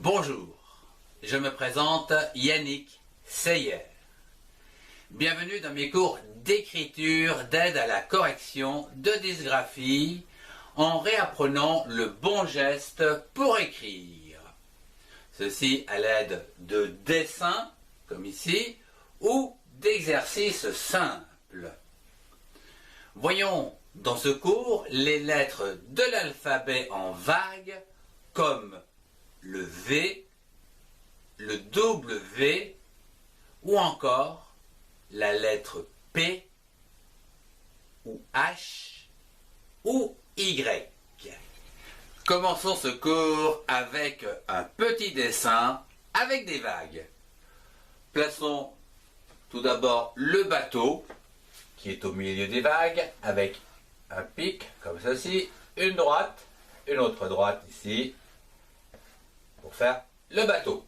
Bonjour, je me présente Yannick Seyer. Bienvenue dans mes cours d'écriture d'aide à la correction de dysgraphie en réapprenant le bon geste pour écrire. Ceci à l'aide de dessins, comme ici, ou d'exercices simples. Voyons dans ce cours les lettres de l'alphabet en vague comme le V, le W ou encore la lettre P ou H ou Y. Commençons ce cours avec un petit dessin avec des vagues. Plaçons tout d'abord le bateau qui est au milieu des vagues avec un pic comme ceci, une droite, une autre droite ici pour faire le bateau.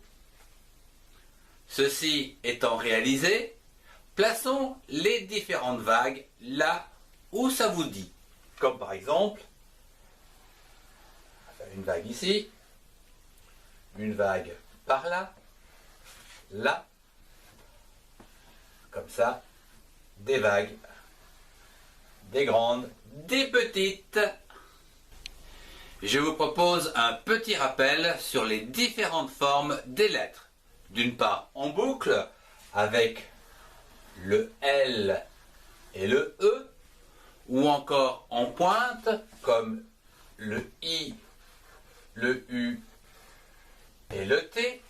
Ceci étant réalisé, plaçons les différentes vagues là où ça vous dit. Comme par exemple, on va faire une vague ici, une vague par là, là, comme ça, des vagues, des grandes, des petites. Je vous propose un petit rappel sur les différentes formes des lettres. D'une part en boucle avec le L et le E, ou encore en pointe comme le I, le U et le T,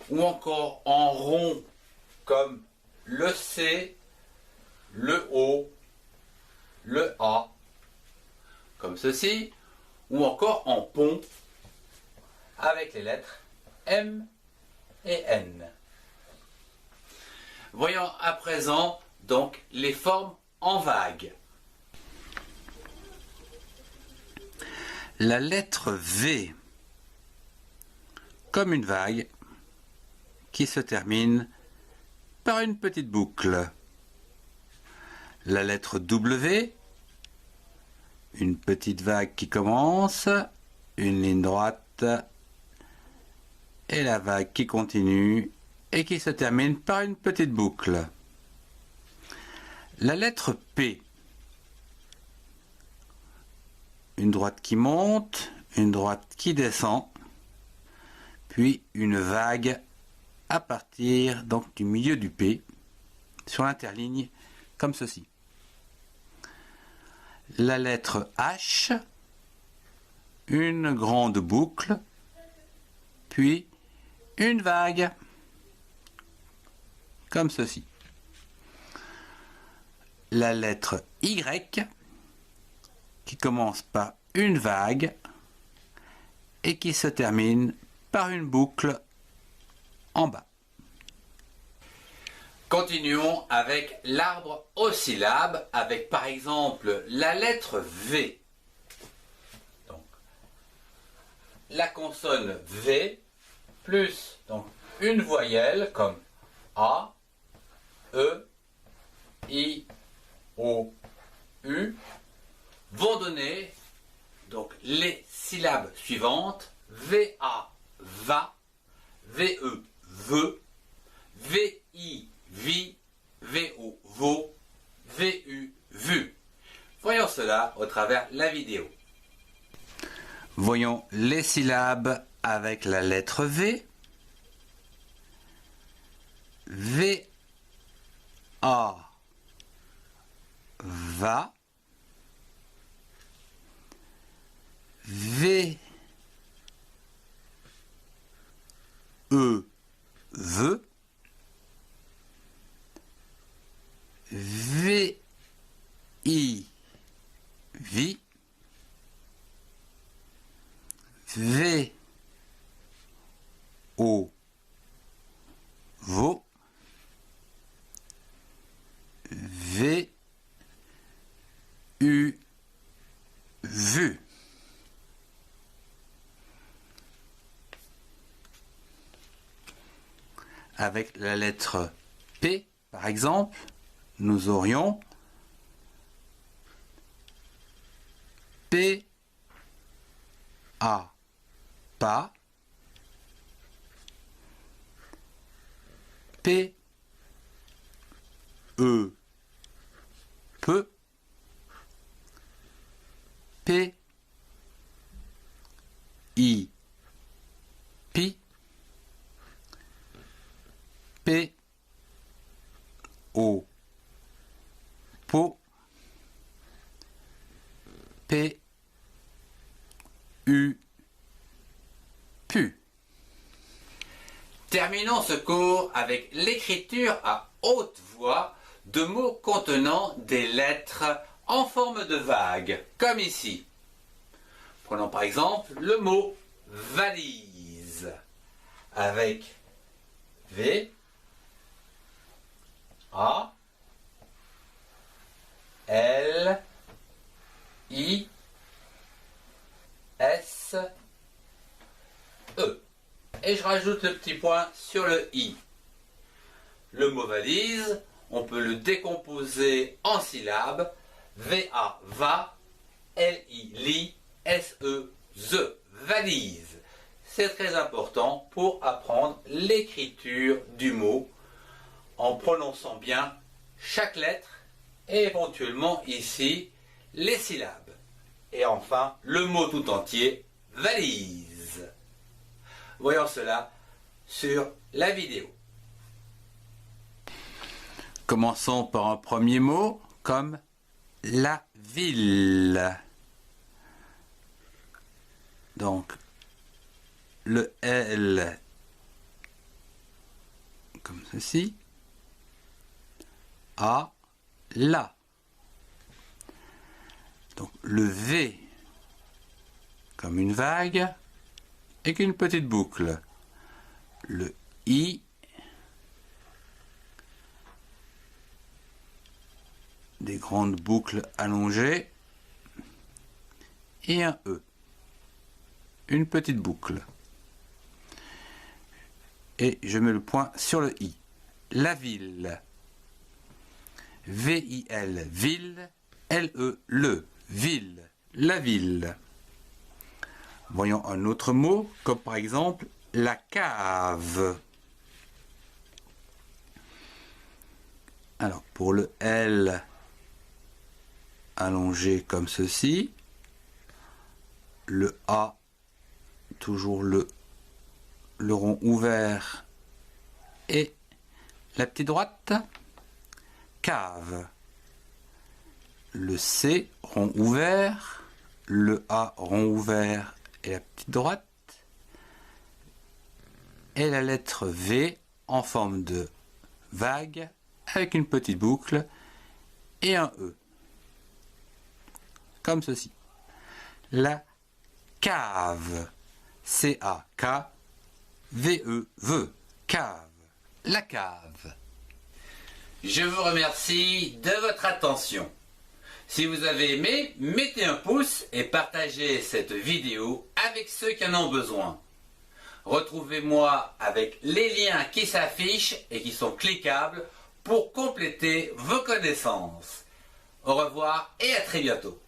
ou encore en rond comme le C, le O, le A, comme ceci, ou encore en pont avec les lettres M et N. Voyons à présent donc les formes en vague. La lettre V comme une vague qui se termine par une petite boucle. La lettre W, une petite vague qui commence, une ligne droite et la vague qui continue et qui se termine par une petite boucle. La lettre P, une droite qui monte, une droite qui descend, puis une vague à partir donc du milieu du P sur l'interligne comme ceci. La lettre H, une grande boucle, puis une vague, comme ceci. La lettre Y, qui commence par une vague et qui se termine par une boucle en bas. Continuons avec l'arbre aux syllabes, avec par exemple la lettre V. Donc, la consonne V plus donc, une voyelle comme A, E, I, O, U vont donner donc, les syllabes suivantes VA, va, VE, veut, VI, vi, VO, vo, VU, vu. Voyons cela au travers la vidéo. Voyons les syllabes avec la lettre V. V, A, va. V, E, veut. V, I, vi. V, O, vo. V, U, vu. Avec la lettre P, par exemple, nous aurions P, A, pas, P, E, peu, P, I, pi, P, O, po, P, U, pu. Terminons ce cours avec l'écriture à haute voix de mots contenant des lettres en forme de vague, comme ici. Prenons par exemple le mot valise, avec V, A, L, I, S, E. Et je rajoute le petit point sur le I. Le mot valise, on peut le décomposer en syllabes. V-A, va, L-I, li, S-E, ze, valise. C'est très important pour apprendre l'écriture du mot en prononçant bien chaque lettre et éventuellement ici les syllabes. Et enfin, le mot tout entier, valise. Voyons cela sur la vidéo. Commençons par un premier mot comme la ville. Donc, le L comme ceci. A, la. Donc, le V comme une vague avec une petite boucle. Le I, des grandes boucles allongées, et un E, une petite boucle. Et je mets le point sur le I. La ville. V-I-L, ville, L-E, le, ville, la ville. Voyons un autre mot, comme par exemple la cave. Alors, pour le L allongé comme ceci, le A, toujours le rond ouvert, et la petite droite, cave. Le C, rond ouvert, le A, rond ouvert, et la petite droite, et la lettre V en forme de vague avec une petite boucle et un E, comme ceci. La cave, C-A-K-V-E, cave, la cave. Je vous remercie de votre attention. Si vous avez aimé, mettez un pouce et partagez cette vidéo avec ceux qui en ont besoin. Retrouvez-moi avec les liens qui s'affichent et qui sont cliquables pour compléter vos connaissances. Au revoir et à très bientôt.